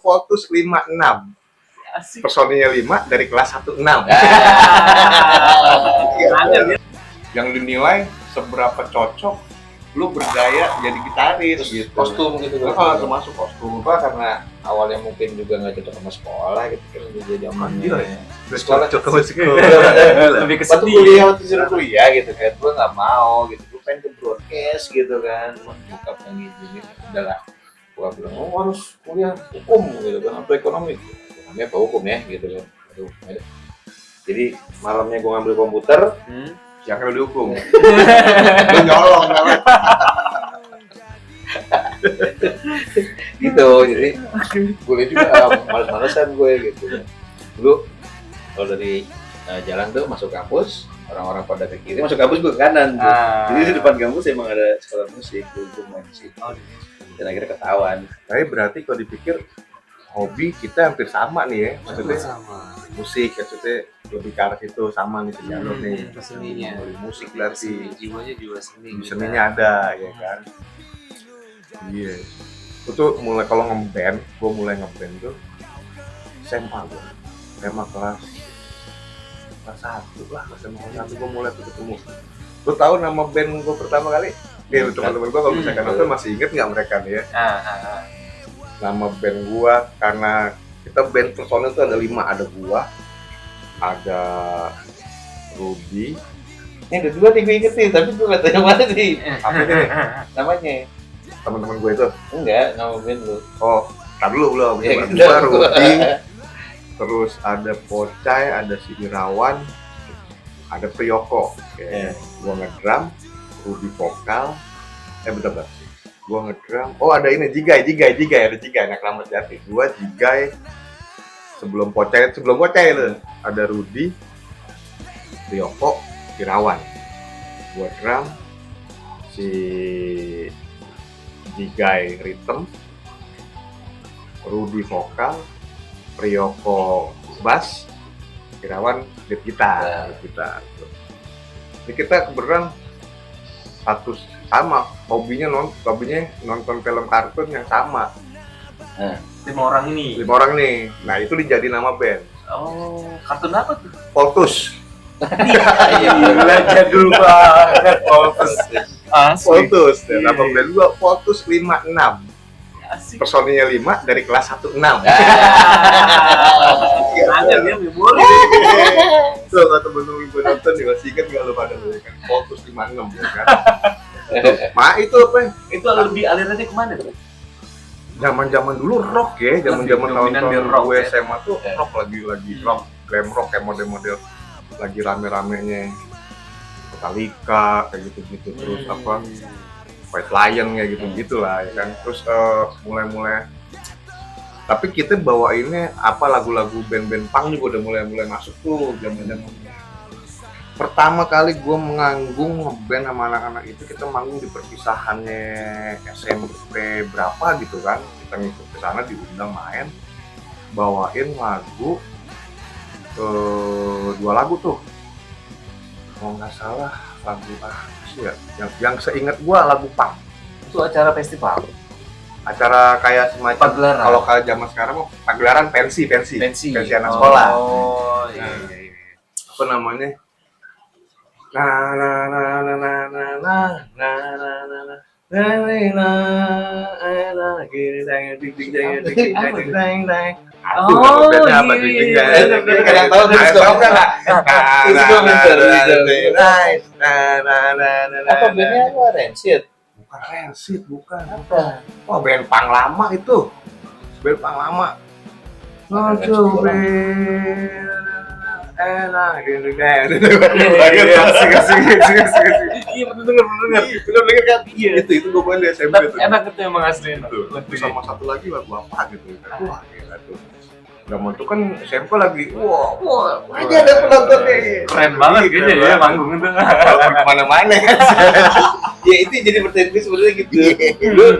Voltus 56. Asik. Personilnya 5 dari kelas 16. Kangen ya. Yang dinilai seberapa cocok lu bergaya jadi gitaris gitu. Kostum gitu Oh, termasuk kostum. Apa karena awalnya mungkin juga nggak cocok sama sekolah gitu kan jadi Anjir amannya. ya. Sekolah cocok sama sekolah. Lebih ke Waktu seni. kuliah, waktu suruh kuliah gitu kan, gue nggak mau gitu, gue pengen ke broadcast gitu kan, buka yang gini, udahlah, gue bilang, harus kuliah hukum gitu kan, atau ekonomi, namanya apa hukum ya gitu kan, aduh, ya. Jadi malamnya gue ngambil komputer, Yang lu dihukum. Lu nyolong namanya. gitu, jadi kuliah juga males-malesan gue gitu kan. Dulu kalau dari jalan tuh masuk kampus, orang-orang pada ke kiri, masuk kampus gue ke kanan tuh. Jadi di depan kampus emang ada sekolah musik, gue main musik. Dan akhirnya ketahuan. Tapi berarti kalau dipikir hobi kita hampir sama nih ya, maksudnya sama. musik, maksudnya lebih ke arah itu sama nih sejalur nih. Seninya. Dari musik berarti Jiwanya jiwa seni. seninya ada ya kan. Iya. Itu mulai kalau ngeband, gue mulai ngeband tuh SMA gue. SMA kelas 1 lah, SMA kelas 1 gue mulai tuh ketemu. Lu tahu nama band gue pertama kali? Nih teman-teman gue kalau misalkan nonton masih inget nggak mereka nih ya? Nama band gue karena kita band personil tuh ada 5, ada gua, ada Ruby. Ini ada dua nih gue inget nih, tapi gue gak tahu yang mana sih Apa ini? namanya. Teman-teman gue itu. Enggak, nama band lu. Oh, tar dulu belum. Ya, Teman gitu. gua Ruby. Terus ada Pocai, ada si Irawan, ada Priyoko. Oke. Gua ngedrum, Ruby vokal. Bentar. Gua ngedrum. Oh, ada ini Jigai, ada Jigai anak Ramat Jati. Gua Jigai sebelum Pocai itu ada Rudy, Priyoko, Irawan. Gua drum, si Jigai rhythm, Rudy vokal, Priyoko bass, Irawan lead gitar. Ini kita kebetulan satu sama hobinya nonton film kartun yang sama. 5 orang ini. 5 orang nih. Nah itu dijadiin nama band. Oh, kartun apa tuh? Voltus. Gila jadul banget. Voltus. Dan nama band gua Voltus 56. Asik. Personilnya 5 dari kelas 16. Kangen ya memori. Tuh kalau temen-temen gue nonton nih masih inget gak lu pada lu kan Voltus 56 ya kan. Itu apa? Itu lebih alirannya kemana tuh? Zaman dulu rock ya, zaman dominan di tahun rock gue ya. SMA tuh rock lagi rock, glam rock kayak model-model lagi rame-ramenya Metallica kayak gitu-gitu terus apa White Lion kayak gitu-gitu lah ya kan. Terus mulai tapi kita bawainnya apa lagu-lagu band-band punk juga udah mulai masuk tuh zaman-zaman. Pertama kali gue manggung ngeband sama anak-anak itu kita manggung di perpisahannya SMP berapa gitu kan, kita ngikut ke sana diundang main bawain lagu 2 lagu tuh kalau nggak salah lagu apa sih ya yang seingat gue lagu punk. Itu acara festival. Acara kayak semacam Pagelaran. kalau zaman sekarang mau pagelaran pensi anak Oh, sekolah. iya. Apa namanya? Apa bandnya apa? Rancid? Bukan Rancid, bukan. Oh, band punk lama itu. Band punk lama. Enak gitu kan. Iya bener kan? Iya. Itu gue main di SMP tuh. Enak itu emang asli. Terus sama satu lagi lagu apa gitu kan. Wah, gila tuh. Zaman itu kan SMP lagi, wah, aja ada penontonnya. Keren banget kayaknya ya manggung itu. Kalau kemana-mana ya. Ya itu jadi pertanyaan gue sebenarnya gitu. Lu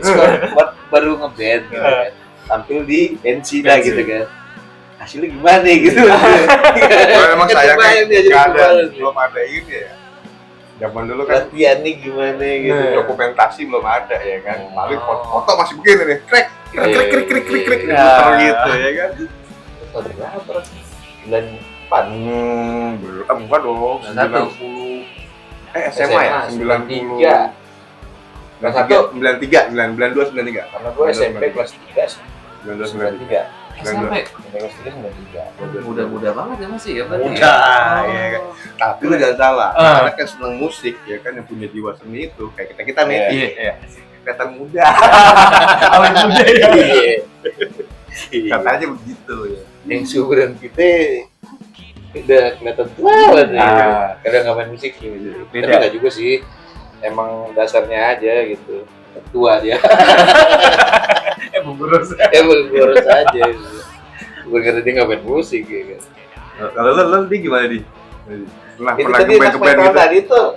baru ngeband gitu kan. Tampil di pensi lah gitu kan. Hasilnya gimana gitu. Kalau memang sayangnya nggak ada, belum belum ada ini ya. Zaman dulu kan latihannya gimana gitu. dokumentasi belum ada ya kan. Paling foto masih begini nih, krek. krik krik krik krik Ya. muter gitu ya kan. Tahun berapa? 94. Belum, bukan dong, 90. SMA ya? 90. 93. Kelas 1. 93, 92, 93. Karena gue SMP kelas 3 sih. 92, 93. SMP. Kelas 3 93. Muda-muda banget ya masih ya berarti. Muda, Oh. ya kan. Tapi lu jangan salah, Ah. karena kan seneng musik ya kan, yang punya jiwa seni itu kayak kita nih, Iya, iya. kelihatan muda. Awet muda ya. Katanya begitu ya. Yang seumuran kita udah kelihatan tua banget ya. Ah. Kadang nggak main musik gitu. Beda. Tapi nggak juga sih. Emang dasarnya aja gitu. Tua dia. Boros. Emang boros aja gitu. Bukan karena dia nggak main musik ya kan. Kalau lu di gimana di? Pernah Itu pernah tadi ke anak band metal gitu? tadi tuh.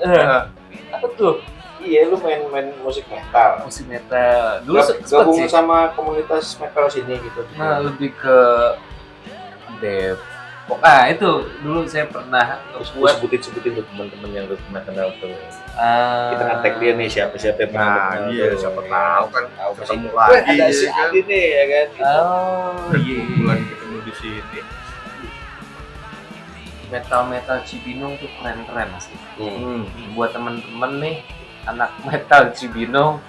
Apa tuh? Iya, lu main musik metal. Musik metal. Dulu sempet Gabung sih. sama komunitas metal sini gitu. Nah, lebih ke Depok. Itu dulu saya pernah Terus gue ngebuat sebutin tuh teman-teman yang udah pernah kenal tuh. ah, Kita nge-tag dia nih siapa yang pernah Nah, kenal iya, tuh. siapa tahu kan Tahu ketemu pasti. lagi, Wah, ada si ya kan? Adi nih ya kan. Oh, iya. Bulan ketemu di sini. Metal Cibinong tuh keren-keren asli. Hmm. Buat temen-temen nih anak metal Cibinong,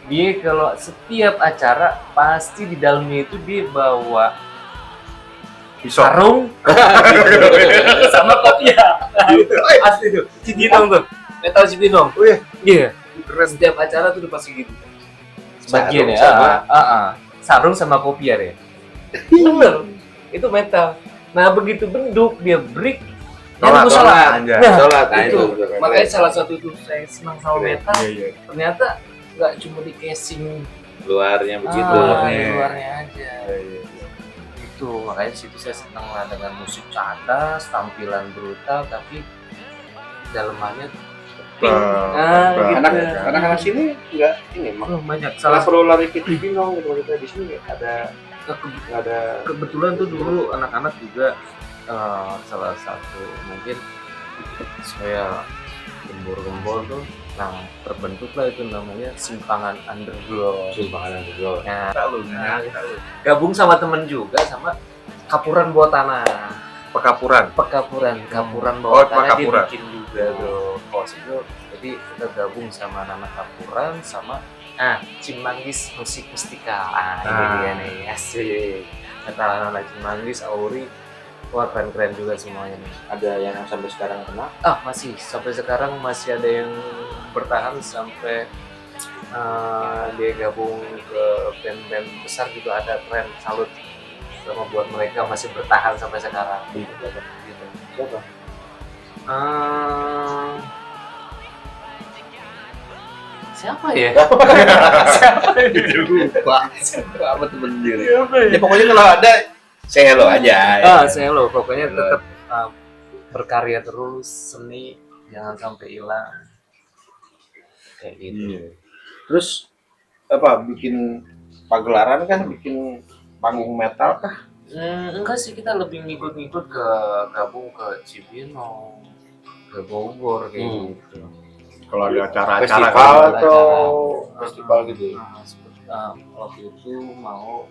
dia kalau setiap acara pasti di dalamnya itu dia bawa Pisau. sarung sama kopiah. Asli tuh, Cibinong tuh, metal Cibinong. Oh iya, Iya, keren. setiap acara tuh udah pasti gitu. Sebagian Sarung ya, sama- sarung sama kopiah ya. Bener, itu metal. Nah begitu beduk dia break, Sholat, dia sholat, sholat. anjay. Nah, Sholat, nah itu. itu. Makanya salah satu itu saya senang sama Keren. metal. Iya, iya. Ternyata nggak cuma di casing Luarnya begitu. di luarnya. luarnya aja. Itu makanya situ saya senang lah dengan musik cadas, tampilan brutal tapi dalemannya pink. Nah, gitu. Anak-anak sini enggak ini mah. Banyak. Salah Salah perlu lari ke Cibinong gitu kita di sini ada nggak ada kebetulan tuh dulu anak-anak juga salah satu mungkin saya gembor-gembor tuh, nah terbentuklah itu namanya simpangan underground. sumbangan dulu. Nah, Tahu, nah, gabung sama temen juga sama kapuran bawah tanah, Pekapuran. kapuran Oh, bawah tanah dia kapuran. bikin juga tuh kos itu. Jadi kita gabung sama anak kapuran sama Cimanggis Musik Mustika. Ini dia nih, asik. Kata anak Cimanggis, Auri, wah keren-keren juga semuanya nih. Ada yang sampai sekarang kena. Masih sampai sekarang masih ada yang bertahan sampai dia gabung ke band-band besar gitu, ada keren, salut sama buat mereka masih bertahan sampai sekarang gitu. Siapa? Siapa ya? Lupa. Apa temen dia? Siapa Ya pokoknya kalau ada say hello aja. Ya. Saya loh pokoknya tetap berkarya terus, seni jangan sampai hilang kayak gitu. Iya. Terus apa bikin pagelaran kan, bikin panggung metal kah? Enggak sih, kita lebih ngikut-ngikut ke gabung ke Cibinong, ke Bogor kayak gitu. Kalau ada acara-acara Festival kan, atau acara. festival gitu. Waktu itu mau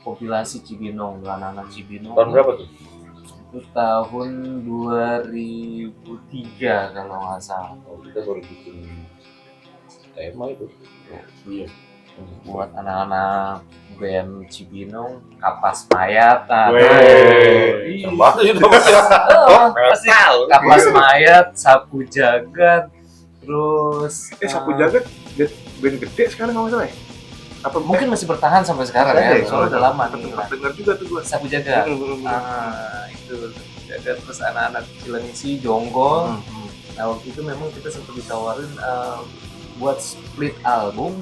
kompilasi Cibinong, anak-anak Cibinong. Tahun berapa tuh? Itu tahun 2003 kalau nggak salah. Oh, kita baru bikin tema itu. iya. Buat anak-anak band Cibinong, Kapas Mayat. Wey. Ih. Sama itu Pasti Kapas Mayat, Sapu Jagat, terus Sapu Jagat band gede sekarang nggak masalah ya? Apa mungkin masih bertahan sampai sekarang Ada ya, soalnya udah lama nih. Dengar juga tuh gua. Sapu Jagat. Hmm. Itu Jagat, terus anak-anak Cilengsi, Jonggol. Nah waktu itu memang kita sempat ditawarin buat split album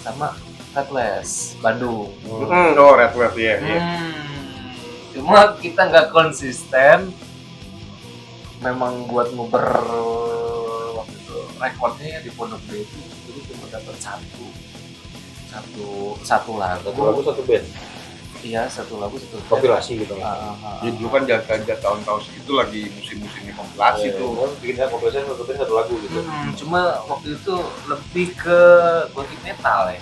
sama Redless Bandung. Oh, Red Wave ya. Cuma kita nggak konsisten. Memang buat nguber waktu itu rekodnya di Pondok Gede itu jadi cuma dapat satu lagu. Satu lagu satu band. Iya, satu lagu satu band. Kompilasi gitu kan. Ya dulu kan jatah tahun-tahun segitu lagi musim-musimnya kompilasi tuh. Bikin kompilasi satu band satu lagu gitu. Cuma waktu itu lebih ke gothic metal ya.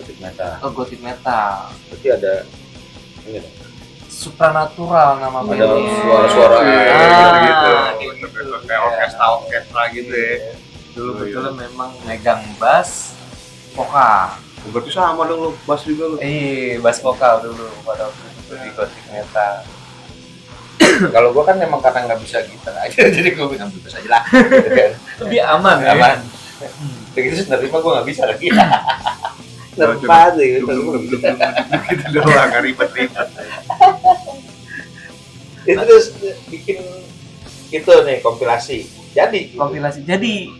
Gothic metal. Oh, gothic metal. Berarti ada ini dong. Supranatural nama Ada bandnya. suara-suara gitu. kayak gitu. Kayak orkestra gitu ya. Dulu Oh, iya. betul memang megang bass vokal. Berarti sama dong lu, bass juga lu. Bass vokal dulu pada waktu itu di gothic metal. Kalau gua kan memang karena nggak bisa gitar aja, jadi gua bilang bebas aja lah. Gitu kan. Lebih aman ya. Aman. Begitu nerima gua nggak bisa lagi. Cuma- Nerpa sih gitu. Gitu doang, nggak ribet-ribet. Itu terus bikin itu nih kompilasi. Jadi gitu. Kompilasi. Jadi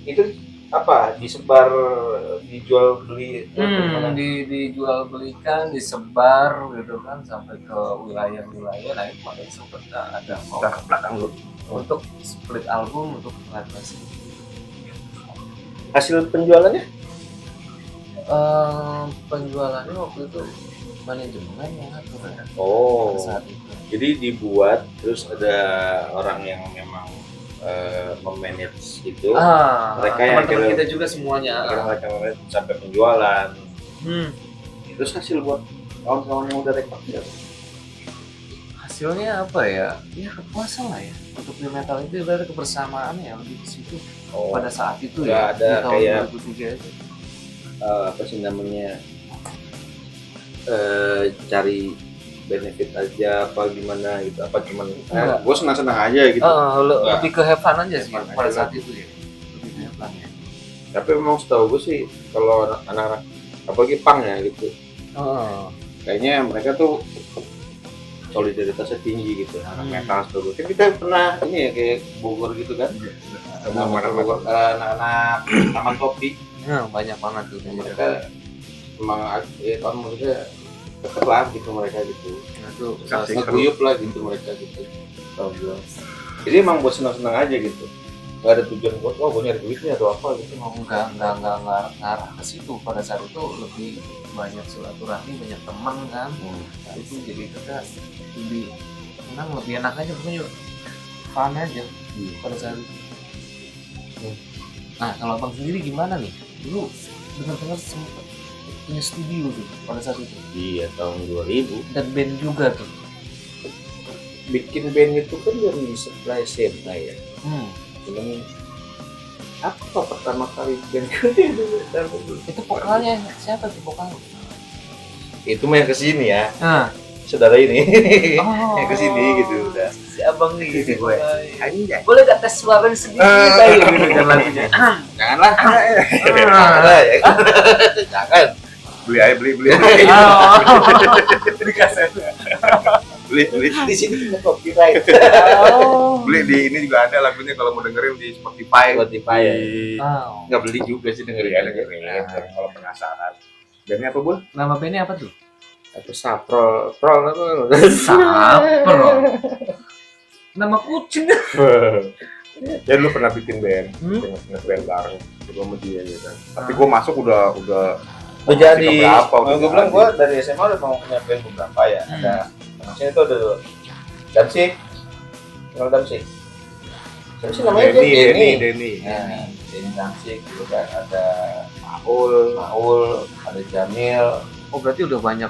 Itu apa? Disebar, dijual beli gimana? dijual belikan, disebar gitu kan sampai ke wilayah-wilayah. Nah itu makanya sempat ada mau Udah ke belakang lu. untuk split album untuk kompilasi. Hasil penjualannya? Penjualannya waktu itu manajemen yang ngatur ya Oh. pada saat itu. Jadi dibuat terus ada orang yang memang memanage itu. Mereka yang teman-teman kira- kita juga semuanya. Akhirnya mereka manage sampai penjualan. Terus hasil buat kawan-kawan yang udah rekod ya. Hasilnya apa ya? Ya kepuasan lah ya. Untuk di metal itu ada kebersamaan ya lebih ke situ Oh, pada saat itu nggak ya. ada Di tahun kayak 2003 itu. apa sih namanya, cari benefit aja apa gimana gitu, apa cuman Enggak. gue senang-senang aja gitu. Enggak. Lebih ke have fun aja sih Have fun pada aja saat itu ya. Lebih ke have fun ya. Tapi memang setahu gue sih kalau anak-anak apalagi punk ya gitu, kayaknya mereka tuh solidaritasnya tinggi gitu, anak metal setahu gue. Kan kita pernah ini ya kayak Bogor gitu kan, Anak Bogor, anak-anak Taman Topi, Banyak banget tuh mereka emang kan maksudnya deket lah gitu mereka gitu, Nah, itu Kasih ngeguyup lah gitu mereka gitu, tau gue. Jadi emang buat senang-senang aja gitu, nggak ada tujuan buat gue nyari duitnya atau apa gitu. enggak ngarah ke situ. Pada saat itu lebih banyak silaturahmi, banyak teman kan. Nah, itu jadi kita lebih senang, lebih enak aja pokoknya fun aja pada saat itu. Nah kalau abang sendiri gimana nih? Dulu dengar-dengar sempat punya studio tuh pada saat itu Iya, tahun 2000 dan band juga tuh. bikin band itu kan dari setelah SMA ya. Cuman apa pertama kali band Itu vokalnya siapa tuh vokalnya? itu mah yang kesini ya, Nah, saudara ini oh, yang kesini gitu udah. si abang nih gitu. Gue anjay, Boleh gak tes suaranya sedikit aja gitu kan lagunya. janganlah janganlah ya. Jangan Beli aja, beli. Di kaset. Beli. di sini kita copyright. Beli di ini juga ada lagunya kalau mau dengerin di Spotify. Spotify ya. Di... Nggak beli juga sih dengerin. Iya, dengerin. Kalau penasaran. Bandnya apa, Bul? Nama bandnya apa tuh? Atau Saprol, Prol apa? Sapro. Nama kucing. Ya lu pernah bikin band, nge-band bareng juga sama dia gitu kan. Tapi gue masuk udah Udah jadi. Berapa, Gue bilang gue dari SMA udah mau punya band beberapa ya. Ada maksudnya itu ada Damsi, kenal Damsi? Siapa sih namanya? Denny. Nah, Denny Damsi gitu kan. Ada Maul, ada Jamil. Oh berarti udah banyak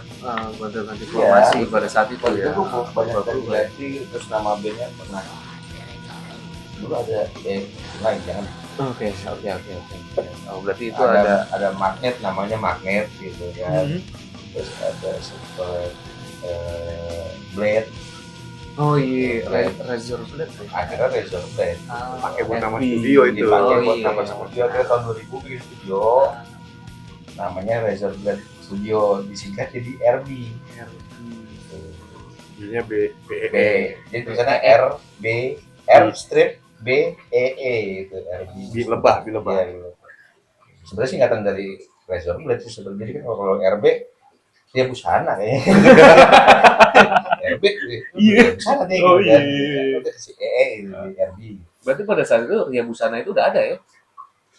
ganti Iya, formasi pada saat itu Waktu ya. itu gue banyak dari ganti, terus nama bandnya pernah. Dulu ada lain jangan. Oke. Oh berarti itu ada Magnet, namanya Magnet gitu kan. Terus ada Super Blade, Oh iya, Razor Blade. akhirnya Razor Blade. Pakai buat nama FB. studio itu. Dipakai Oh, buat iya. nama studio akhirnya tahun 2000 bikin studio. Namanya Razor Blade Studio, disingkat jadi RB. Jadinya B. Jadi tulisannya R B R strip B E E itu RB. Di lebah. Iya, gitu. Sebenarnya singkatan dari Razor Blade sih sebenarnya. Jadi kan kalau RB dia busana kayaknya. RB busana deh. Oh, gitu kan. iya. Udah si EE itu di RB. Berarti pada saat itu Ria Busana itu udah ada ya?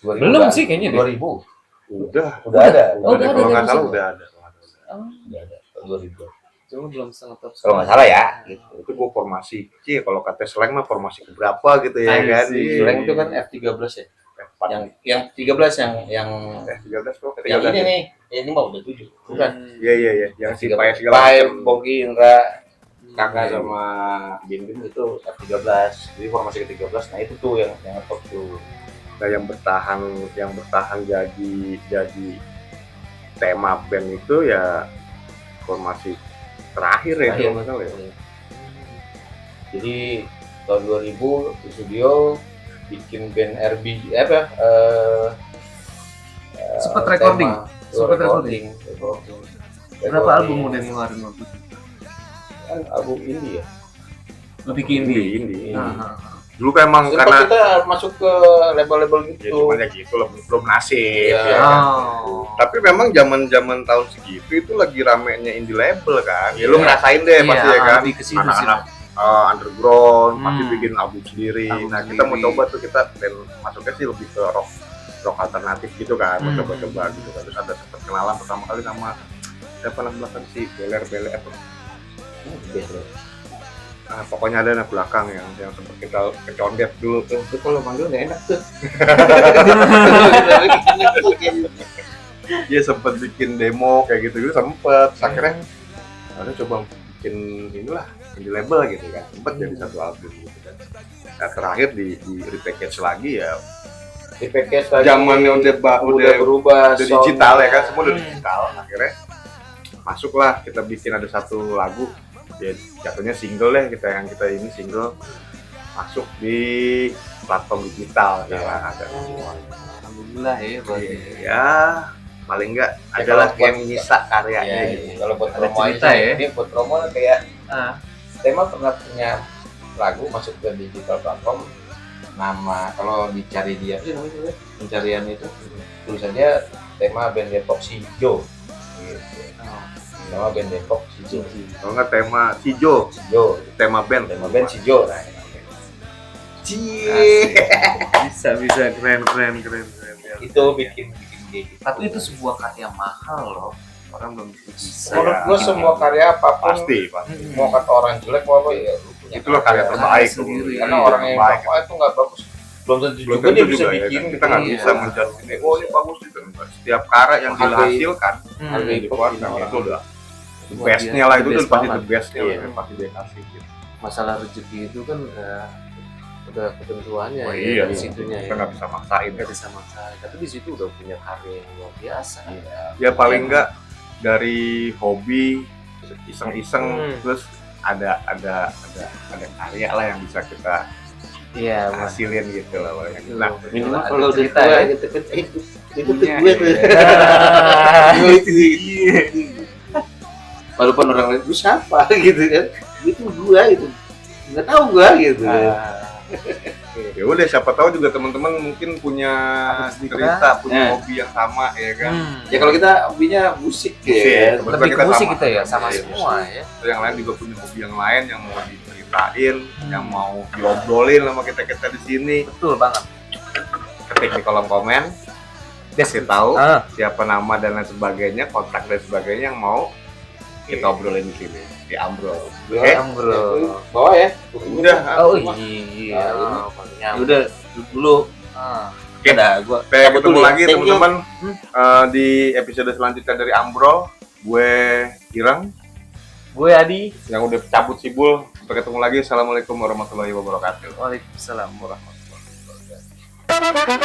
2000 Belum udah. sih kayaknya deh. 2000 Udah ada. Oh, udah ada, kalau nggak ada, salah ada. udah ada. Udah ada tahun 2000. Cuma belum setengah top. Kalau nggak salah ya. Gitu. Itu gua formasi. Cie, kalau kata slang mah formasi keberapa gitu ya kan? Slang itu kan F13 ya. Yang 13 yang F13 kok. yang ini nih Ini mah udah 7. Bukan. Iya, yang si Pai segala Pai, macam. Bongki, Indra, Kakak sama Bim Bim itu 13. Jadi formasi ke-13. Nah itu tuh yang top tuh. Nah, yang bertahan jadi tema band itu ya formasi terakhir ya Terakhir. kalau nggak salah ya. Jadi tahun 2000 di studio bikin band RB Sempat recording? Sempat recording. Berapa album udah ngeluarin waktu itu? Kan album indie ya. Lebih ke indie. Indie. Nah, Dulu kan emang Sempat karena kita masuk ke label-label ya gitu. cuma ya gitu belum nasib Iya. ya kan. Oh. Tapi memang zaman tahun segitu itu lagi ramenya indie label kan. Ya Iya. lu ngerasain deh pasti ya kan. lebih ke situ sih. Anak-anak underground pasti Hmm. bikin album sendiri. Album Nah, kita mau sendiri. coba tuh kita band masuknya sih lebih ke rock alternatif gitu kan. Mau Hmm. coba-coba gitu kan. Terus ada sempat kenalan pertama kali sama siapa nama belakang si Beler apa? Ah, pokoknya ada anak belakang yang sempat kita kecondet dulu tuh. Itu kalau manggil nggak enak tuh. Dia sempet bikin demo kayak gitu sempet. Akhirnya ada coba bikin inilah indie label gitu kan. Sempet jadi satu album gitu kan. Nah, terakhir di repackage lagi ya. Di package lagi. Zamannya udah berubah. udah digital ya kan, soundnya. semua udah digital. Akhirnya masuklah kita bikin ada satu lagu ya jatuhnya single deh kita ini single masuk di platform digital Ya. ya ada Alhamdulillah ya berarti. ya paling enggak Ya, adalah kalau yang buat- nyisa karyanya Ya, gitu. kalau buat Ada promo cerita aja, ya. Ini buat promo kayak Ah. tema pernah punya lagu masuk ke digital platform. Nama kalau dicari dia apa sih namanya pencarian itu tulisannya tema band Depok Sijo. Gitu. Nama band Depok Sijo. Kalau nggak tema Sijo, Sijo. tema band Tema band Sijo. Nah, Cie. Bisa keren. itu bikin kayak gitu. Tapi itu sebuah karya mahal loh. Orang belum bisa. Menurut gua bikin semua gitu. karya apapun pasti mau kata orang jelek mau apa ya lu punya itulah karya terbaik tuh. sendiri. karena orang yang terbaik. bilang, "Oh, itu nggak bagus belum tentu Belum juga tentu dia bisa juga ya bikin kan? Kita nggak Iya. bisa menjudge ini oh ini bagus gitu enggak. Setiap karya yang Hargai- dihasilkan hargai yang dikeluarkan orang. itu udah the Luar bestnya biasa, lah itu the udah best pasti banget. the bestnya Iya. lah yang pasti dia kasih gitu. Masalah rezeki itu kan udah ketentuannya Oh, ya iya, dari iya. situnya Kita ya. nggak bisa maksain ya. Nggak bisa maksain. Tapi di situ udah punya karya yang luar biasa. Ya paling enggak dari hobi iseng-iseng terus ada karya lah yang bisa kita Iya, Mas. hasilin gitu lah pokoknya. Itu. Nah, minimal Ada kalau udah cerita tua ya. gitu kan itu Punya, gue tuh iya. itu walaupun orang lain gue siapa gitu kan itu gue itu nggak tahu gue gitu ya udah siapa tahu juga teman-teman mungkin punya Ada cerita. cerita, punya Nah. hobi yang sama ya kan. ya kalau kita hobinya musik Musik. ya Kebetulan Lebih ke kita musik sama. kita ya, sama Iya, semua ya. Yang lain juga punya hobi yang lain yang mau diceritain, yang mau diobrolin sama kita di sini. Betul banget. Ketik di kolom komen, kasih tahu Ah, siapa nama dan lain sebagainya, kontak dan sebagainya yang mau kita obrolin di sini di Ambrol. Oke? Bro. bawa ya Udah. Oh iya. ya udah dulu Ah. Oke. udah gue Sampai ketemu dulu ya. lagi Thank you. teman-teman di episode selanjutnya dari Ambrol. Gue Irang Gue Adi. yang udah cabut sibul. Sampai ketemu lagi. Assalamualaikum warahmatullahi wabarakatuh. Waalaikumsalam warahmatullahi wabarakatuh.